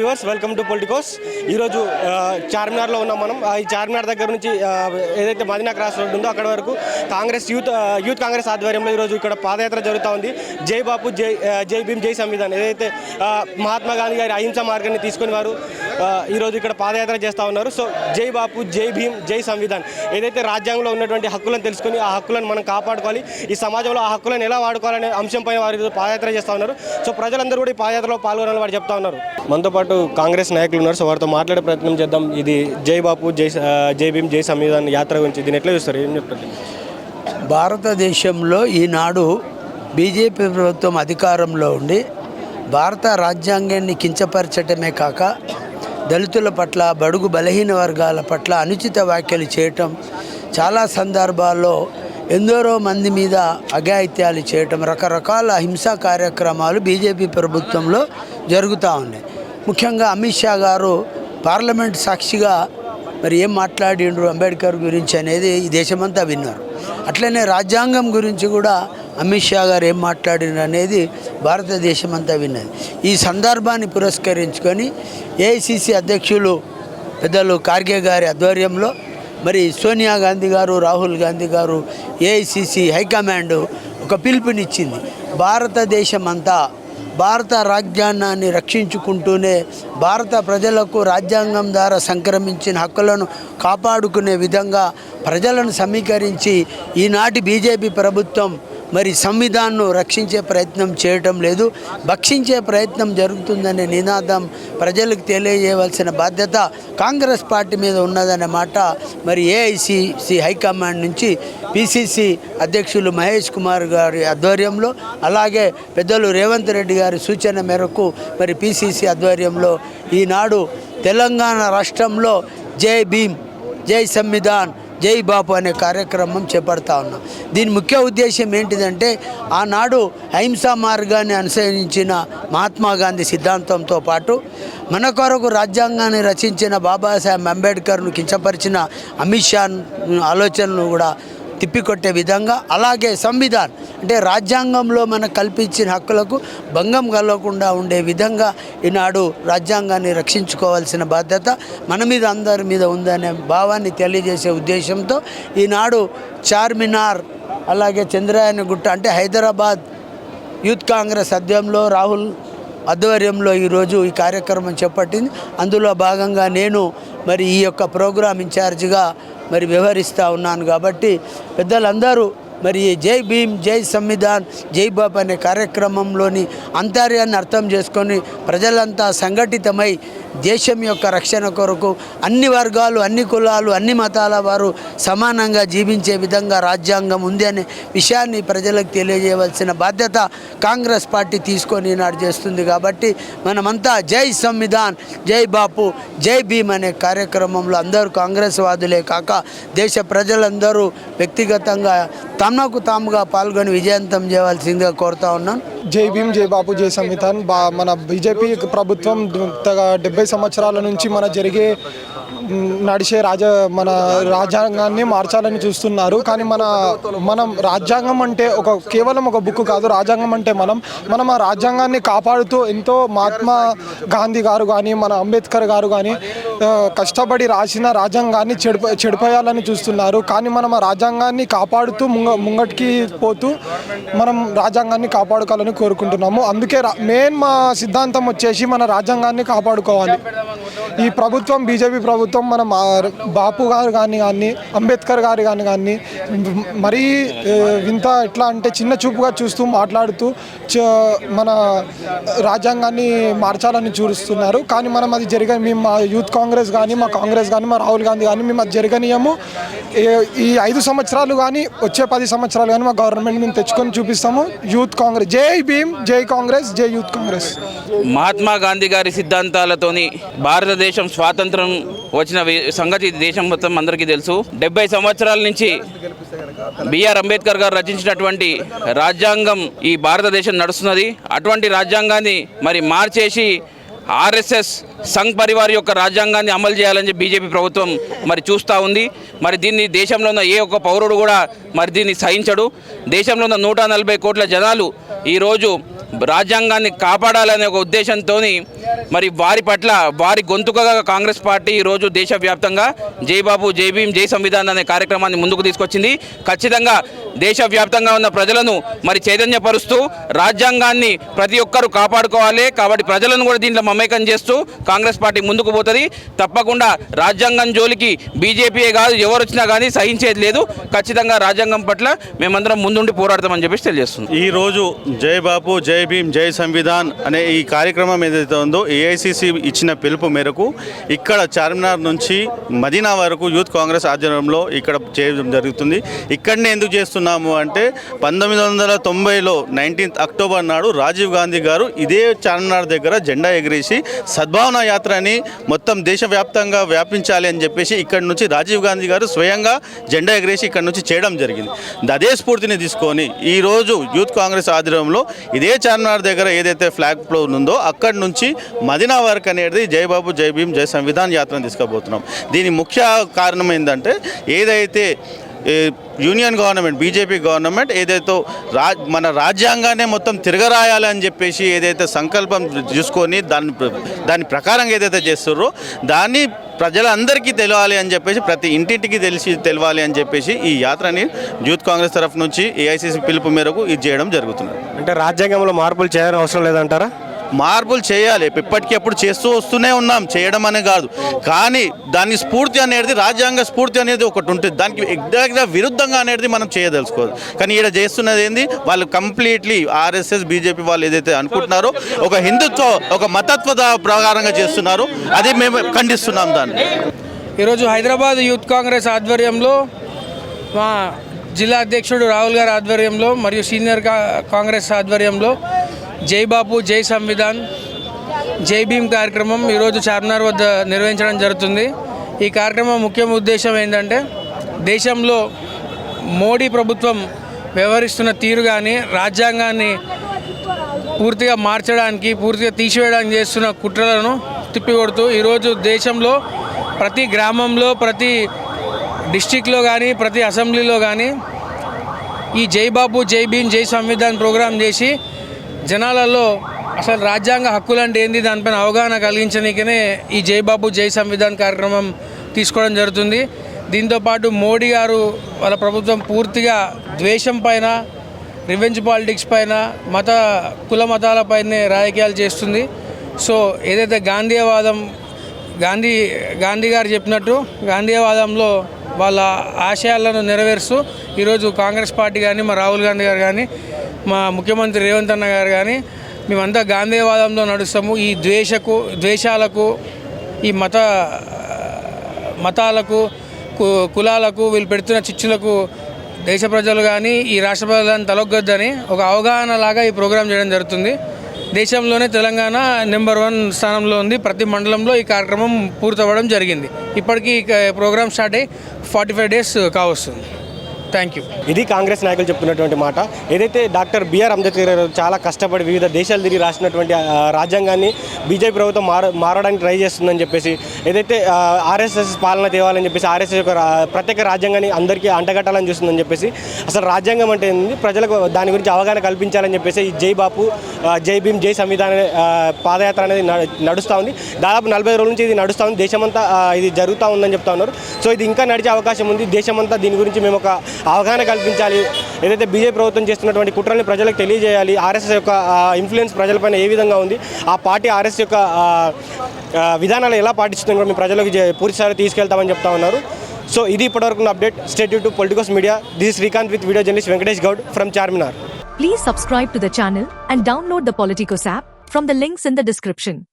Viewers, welcome to Politicos. ఈరోజు చార్మినార్లో ఉన్నాం మనం. ఈ చార్మినార్ దగ్గర నుంచి ఏదైతే మదీనా క్రాస్ రోడ్ ఉందో అక్కడ వరకు కాంగ్రెస్ యూత్ కాంగ్రెస్ ఆధ్వర్యంలో ఈరోజు ఇక్కడ పాదయాత్ర జరుగుతూ ఉంది. జై బాపు, జై భీమ్, జై సంవిధాన్. ఏదైతే మహాత్మా గాంధీ గారి అహింస మార్గాన్ని తీసుకుని వారు ఈరోజు ఇక్కడ పాదయాత్ర చేస్తూ ఉన్నారు. సో జై బాపు, జై భీమ్, జై సంవిధాన్. ఏదైతే రాజ్యాంగంలో ఉన్నటువంటి హక్కులను తెలుసుకొని ఆ హక్కులను మనం కాపాడుకోవాలి, ఈ సమాజంలో ఆ హక్కులను ఎలా వాడుకోవాలనే అంశంపై వారు పాదయాత్ర చేస్తూ ఉన్నారు. సో ప్రజలందరూ కూడా ఈ పాదయాత్రలో పాల్గొనాలని వారు చెప్తా ఉన్నారు. మనతో పాటు కాంగ్రెస్ నాయకులు ఉన్నారు. సో వారితో మాట్లాడే ప్రయత్నం చేద్దాం. ఇది జై బాపు, జై భీమ్, జై సంవిధాన్ యాత్ర గురించి దీన్ని ఎట్లా చూస్తారు, ఏం చెప్తారు? భారతదేశంలో ఈనాడు బీజేపీ ప్రభుత్వం అధికారంలో ఉండి భారత రాజ్యాంగాన్ని కించపరచటమే కాక దళితుల పట్ల, బడుగు బలహీన వర్గాల పట్ల అనుచిత వ్యాఖ్యలు చేయటం, చాలా సందర్భాల్లో ఎందరో మంది మీద అఘాయిత్యాలు చేయటం, రకరకాల హింసా కార్యక్రమాలు బీజేపీ ప్రభుత్వంలో జరుగుతూ ఉన్నాయి. ముఖ్యంగా అమిత్ షా గారు పార్లమెంట్ సాక్షిగా మరి ఏం మాట్లాడిండ్రు అంబేద్కర్ గురించి అనేది ఈ దేశమంతా విన్నారు. అట్లనే రాజ్యాంగం గురించి కూడా అమిత్ షా గారు ఏం మాట్లాడినారు అనేది భారతదేశం అంతా విన్నది. ఈ సందర్భాన్ని పురస్కరించుకొని ఏఐసిసి అధ్యక్షులు పెద్దలు ఖార్గే గారి ఆధ్వర్యంలో మరి సోనియా గాంధీ గారు, రాహుల్ గాంధీ గారు, ఏఐసిసి హైకమాండ్ ఒక పిలుపునిచ్చింది. భారతదేశం అంతా భారత రాజ్యాంగాన్ని రక్షించుకుంటూనే భారత ప్రజలకు రాజ్యాంగం ద్వారా సంక్రమించిన హక్కులను కాపాడుకునే విధంగా ప్రజలను సమీకరించి ఈనాటి బీజేపీ ప్రభుత్వం మరి సంవిధాన్ను రక్షించే ప్రయత్నం చేయటం లేదు, భక్షించే ప్రయత్నం జరుగుతుందనే నినాదం ప్రజలకు తెలియజేయవలసిన బాధ్యత కాంగ్రెస్ పార్టీ మీద ఉన్నదనే మాట మరి ఏఐసిసి హైకమాండ్ నుంచి పిసిసి అధ్యక్షులు మహేష్ కుమార్ గారి ఆధ్వర్యంలో, అలాగే పెద్దలు రేవంత్ రెడ్డి గారి సూచన మేరకు మరి పిసిసి ఆధ్వర్యంలో ఈనాడు తెలంగాణ రాష్ట్రంలో జై భీమ్, జై సంవిధాన్, జై బాపు అనే కార్యక్రమం చేపడతా ఉన్నాం. దీని ముఖ్య ఉద్దేశం ఏంటిదంటే ఆనాడు అహింసా మార్గాన్ని అనుసరించిన మహాత్మా గాంధీ సిద్ధాంతంతో పాటు మన కొరకు రాజ్యాంగాన్ని రచించిన బాబాసాహెబ్ అంబేద్కర్ను కించపరిచిన అమిత్ షా ఆలోచనలు కూడా తిప్పికొట్టే విధంగా, అలాగే సంవిధాన్ అంటే రాజ్యాంగంలో మనకు కల్పించిన హక్కులకు భంగం కలగకుండా ఉండే విధంగా ఈనాడు రాజ్యాంగాన్ని రక్షించుకోవాల్సిన బాధ్యత మన మీద, అందరి మీద ఉందనే భావాన్ని తెలియజేసే ఉద్దేశంతో ఈనాడు చార్మినార్, అలాగే చంద్రయానగుట్ట అంటే హైదరాబాద్ యూత్ కాంగ్రెస్ ఆధ్వర్యంలో, రాహుల్ ఆధ్వర్యంలో ఈరోజు ఈ కార్యక్రమం చేపట్టింది. అందులో భాగంగా నేను మరి ఈ యొక్క ప్రోగ్రాం ఇన్ఛార్జిగా మరి వ్యవహరిస్తూ ఉన్నాను. కాబట్టి పెద్దలందరూ మరి జై భీమ్, జై సంవిధాన్, జై బాపు అనే కార్యక్రమంలోని అంతర్యాన్ని అర్థం చేసుకొని ప్రజలంతా సంఘటితమై దేశం యొక్క రక్షణ కొరకు అన్ని వర్గాలు, అన్ని కులాలు, అన్ని మతాల వారు సమానంగా జీవించే విధంగా రాజ్యాంగం ఉంది అనే విషయాన్ని ప్రజలకు తెలియజేయవలసిన బాధ్యత కాంగ్రెస్ పార్టీ తీసుకొని ఈనాడు చేస్తుంది. కాబట్టి మనమంతా జై సంవిధాన్, జై బాపు, జై భీమ్ అనే కార్యక్రమంలో అందరూ కాంగ్రెస్ వాదులే కాక దేశ ప్రజలందరూ వ్యక్తిగతంగా తమకు తాముగా పాల్గొని విజయవంతం చేయవలసిందిగా కోరుతా ఉన్నాను. జై భీమ్, జై బాపు, జై సంవిధాన్. మన బీజేపీ ప్రభుత్వం 70 సంవత్సరాల నుంచి నడిచే మన రాజ్యాంగాన్ని మార్చాలని చూస్తున్నారు. కానీ మనం రాజ్యాంగం అంటే కేవలం ఒక బుక్ కాదు. రాజ్యాంగం అంటే మనం ఆ రాజ్యాంగాన్ని కాపాడుతూ ఎంతో మహాత్మా గాంధీ గారు కానీ, మన అంబేద్కర్ గారు కానీ కష్టపడి రాసిన రాజ్యాంగాన్ని చెడిపోయాలని చూస్తున్నారు. కానీ మనం ఆ రాజ్యాంగాన్ని కాపాడుతూ ముంగటికి పోతూ మనం రాజ్యాంగాన్ని కాపాడుకోవాలని కోరుకుంటున్నాము. అందుకే మా సిద్ధాంతం వచ్చేసి మన రాజ్యాంగాన్ని కాపాడుకోవాలి. ఈ ప్రభుత్వం, బీజేపీ ప్రభుత్వం మన బాపు గారు కానీ అంబేద్కర్ గారు కానీ మరీ వింత ఎట్లా అంటే చిన్న చూపుగా చూస్తూ మాట్లాడుతూ మన రాజ్యాంగాన్ని మార్చాలని చూస్తున్నారు. కానీ మనం అది మేము మా యూత్ కాంగ్రెస్ కానీ, మా కాంగ్రెస్ కానీ, మా రాహుల్ గాంధీ కానీ మేము అది జరగనీయము. ఈ 5 సంవత్సరాలు కానీ వచ్చే 10 సంవత్సరాలు కానీ మా గవర్నమెంట్ మేము తెచ్చుకొని చూపిస్తాము. యూత్ కాంగ్రెస్, జై భీమ్, జై కాంగ్రెస్, జై యూత్ కాంగ్రెస్. మహాత్మా గాంధీ గారి సిద్ధాంతాలతోని భారతదేశం స్వాతంత్రం వచ్చిన సంగతి దేశం మొత్తం అందరికీ తెలుసు. 70 సంవత్సరాల నుంచి బిఆర్ అంబేద్కర్ గారు రచించినటువంటి రాజ్యాంగం ఈ భారతదేశం నడుస్తున్నది. అటువంటి రాజ్యాంగాన్ని మరి మార్చేసి ఆర్ఎస్ఎస్ సంఘ్ పరివార్ యొక్క రాజ్యాంగాన్ని అమలు చేయాలని బీజేపీ ప్రభుత్వం మరి చూస్తూ ఉంది. మరి దీన్ని దేశంలో ఉన్న ఏ ఒక్క పౌరుడు కూడా మరి దీన్ని సహించడు. దేశంలో ఉన్న 140 కోట్ల జనాలు ఈరోజు రాజ్యాంగాన్ని కాపాడాలనే ఒక ఉద్దేశంతో మరి వారి పట్ల వారి గొంతుకగా కాంగ్రెస్ పార్టీ ఈరోజు దేశవ్యాప్తంగా జై బాబు జై భీమ్ జై సంవిధాన్ అనే కార్యక్రమాన్ని ముందుకు తీసుకొచ్చింది. ఖచ్చితంగా దేశవ్యాప్తంగా ఉన్న ప్రజలను మరి చైతన్యపరుస్తూ రాజ్యాంగాన్ని ప్రతి ఒక్కరూ కాపాడుకోవాలి. కాబట్టి ప్రజలను కూడా దీంట్లో మమేకం చేస్తూ కాంగ్రెస్ పార్టీ ముందుకు పోతుంది. తప్పకుండా రాజ్యాంగం జోలికి బీజేపీయే కాదు ఎవరు వచ్చినా కానీ సహించేది లేదు. ఖచ్చితంగా రాజ్యాంగం పట్ల మేమందరం ముందుండి పోరాడతామని చెప్పేసి తెలియజేస్తుంది. ఈరోజు జై బాపు జై భీమ్ జై సంవిధాన్ అనే ఈ కార్యక్రమం ఏదైతే ఉందో ఏఐసిసి ఇచ్చిన పిలుపు మేరకు ఇక్కడ చార్మినార్ నుంచి మదీనా వరకు యూత్ కాంగ్రెస్ ఆధ్వర్యంలో ఇక్కడ చేయడం జరుగుతుంది. ఇక్కడనే ఎందుకు చేస్తున్నాము అంటే 1990లో 19th అక్టోబర్ నాడు రాజీవ్ గాంధీ గారు ఇదే చార్మినార్ దగ్గర జెండా ఎగిరేసి సద్భావన యాత్రని మొత్తం దేశవ్యాప్తంగా వ్యాపించాలి అని చెప్పేసి ఇక్కడ నుంచి రాజీవ్ గాంధీ గారు స్వయంగా జెండా ఎగిరేసి ఇక్కడ నుంచి చేయడం జరిగింది. అదే స్ఫూర్తిని తీసుకొని ఈరోజు యూత్ కాంగ్రెస్ ఆధ్వర్యంలో ఇదే చార్మినార్ దగ్గర ఏదైతే ఫ్లాగ్ ఫ్లోర్ ఉందో అక్కడి నుంచి మదీనా వరకు అనేది జై బాబు జై భీమ్ జై సంవిధాన్ యాత్రను తీసుకుపోతున్నాం. దీని ముఖ్య కారణం ఏంటంటే ఏదైతే యూనియన్ గవర్నమెంట్ బీజేపీ గవర్నమెంట్ ఏదైతే మన రాజ్యాంగాన్ని మొత్తం తిరగరాయాలని చెప్పేసి ఏదైతే సంకల్పం చూసుకొని దాని ప్రకారంగా ఏదైతే చేస్తారో దాన్ని ప్రజలందరికీ తెలియాలి అని చెప్పేసి ప్రతి ఇంటింటికి తెలియాలి అని చెప్పేసి ఈ యాత్రని యూత్ కాంగ్రెస్ తరఫు నుంచి ఏఐసిసి పిలుపు మేరకు ఇది చేయడం జరుగుతుంది. అంటే రాజ్యాంగంలో మార్పులు చేయాల్సిన అవసరం లేదంటారా? మార్పులు చేయాలి, ఇప్పటికప్పుడు చేస్తూ వస్తూనే ఉన్నాం, చేయడం అనే కాదు. కానీ దాని స్ఫూర్తి అనేది రాజ్యాంగ స్ఫూర్తి అనేది ఒకటి ఉంటుంది, దానికి ఎగ్జాక్ట్గా విరుద్ధంగా అనేది మనం చేయదలుచుకోవాలి. కానీ ఇక్కడ చేస్తున్నది ఏంది, వాళ్ళు కంప్లీట్లీ ఆర్ఎస్ఎస్ బీజేపీ వాళ్ళు ఏదైతే అనుకుంటున్నారో ఒక హిందుత్వ ఒక మతత్వ ప్రకారంగా చేస్తున్నారు, అది మేము ఖండిస్తున్నాం. దాన్ని ఈరోజు హైదరాబాద్ యూత్ కాంగ్రెస్ ఆధ్వర్యంలో మా జిల్లా అధ్యక్షుడు రాహుల్ గారి ఆధ్వర్యంలో మరియు సీనియర్ కాంగ్రెస్ ఆధ్వర్యంలో జై బాపు జై సంవిధాన్ జై భీమ్ కార్యక్రమం ఈరోజు చార్మినార్ వద్ద నిర్వహించడం జరుగుతుంది. ఈ కార్యక్రమం ముఖ్య ఉద్దేశం ఏంటంటే దేశంలో మోడీ ప్రభుత్వం వ్యవహరిస్తున్న తీరు కానీ రాజ్యాంగాన్ని పూర్తిగా మార్చడానికి పూర్తిగా తీసివేయడానికి చేస్తున్న కుట్రలను తిప్పికొడుతూ ఈరోజు దేశంలో ప్రతి గ్రామంలో ప్రతి డిస్టిక్లో కానీ ప్రతి అసెంబ్లీలో కానీ ఈ జై బాపు జై భీమ్ జై సంవిధాన్ ప్రోగ్రాం చేసి జనాలలో అసలు రాజ్యాంగ హక్కులు అంటే ఏంది దానిపైన అవగాహన కలిగించడానికనే ఈ జై బాపు జై సంవిధాన్ కార్యక్రమం తీసుకోవడం జరుగుతుంది. దీంతోపాటు మోడీ గారు వాళ్ళ ప్రభుత్వం పూర్తిగా ద్వేషం పైన రివెంజ్ పాలిటిక్స్ పైన కుల మతాలపైనే రాజకీయాలు చేస్తుంది. సో ఏదైతే గాంధీ గారు చెప్పినట్టు గాంధీవాదంలో వాళ్ళ ఆశయాలను నెరవేరుస్తూ ఈరోజు కాంగ్రెస్ పార్టీ కానీ మా రాహుల్ గాంధీ గారు కానీ మా ముఖ్యమంత్రి రేవంత్ అన్న గారు కానీ మేమంతా గాంధీవాదంలో నడుస్తాము. ఈ ద్వేషాలకు ఈ మతాలకు కులాలకు వీళ్ళు పెడుతున్న చిచ్చులకు దేశ ప్రజలు కానీ ఈ రాష్ట్ర ప్రజలను తలొగ్గొద్దని ఒక అవగాహన లాగా ఈ ప్రోగ్రాం చేయడం జరుగుతుంది. దేశంలోనే తెలంగాణ నెంబర్ 1 స్థానంలో ఉంది. ప్రతి మండలంలో ఈ కార్యక్రమం పూర్తవ్వడం జరిగింది. ఇప్పటికీ ప్రోగ్రామ్ స్టార్ట్ అయ్యి 45 days కావస్తుంది. Thank you. ఇది కాంగ్రెస్ నాయకులు చెప్తున్నటువంటి మాట. ఏదైతే డాక్టర్ బిఆర్ అంబేద్కర్ గారు చాలా కష్టపడి వివిధ దేశాలు తిరిగి రాసినటువంటి రాజ్యాంగాన్ని బీజేపీ ప్రభుత్వం మారడానికి ట్రై చేస్తుందని చెప్పేసి ఏదైతే ఆర్ఎస్ఎస్ పాలన తేవాలని చెప్పేసి ఆర్ఎస్ఎస్ యొక్క ప్రత్యేక రాజ్యాంగాన్ని అందరికీ అంటగట్టాలని చూస్తుందని చెప్పేసి అసలు రాజ్యాంగం అంటే ఏంది ప్రజలకు దాని గురించి అవగాహన కల్పించాలని చెప్పేసి ఈ జై బాపు జై భీమ్ జై సంవిధాన్ పాదయాత్ర అనేది నడుస్తూ ఉంది. దాదాపు 40 రోజుల నుంచి ఇది నడుస్తూ ఉంది. దేశమంతా ఇది జరుగుతూ ఉందని చెప్తా ఉన్నారు. సో ఇది ఇంకా నడిచే అవకాశం ఉంది. దేశమంతా దీని గురించి మేము ఒక అవగాహన కల్పించాలి. ఏదైతే బీజేపీ ప్రభుత్వం చేస్తున్నటువంటి కుట్రల్ని ప్రజలకు తెలియజేయాలి. ఆర్ఎస్ఎస్ యొక్క ఇన్ఫ్లుయెన్స్ ప్రజలపైన ఏ విధంగా ఉంది, ఆ పార్టీ ఆర్ఎస్ యొక్క విధానాలు ఎలా పాటిస్తుందని కూడా మేము ప్రజలకు పూర్తిసారి తీసుకెళ్తామని చెప్తా ఉన్నారు. సో ఇది ఇప్పటివరకు update. Stay tune to Politicos media. This is Srikanth with video journalist Venkatesh Goud from Charminar. Please subscribe to the channel and download the Politicos app from the links in the description.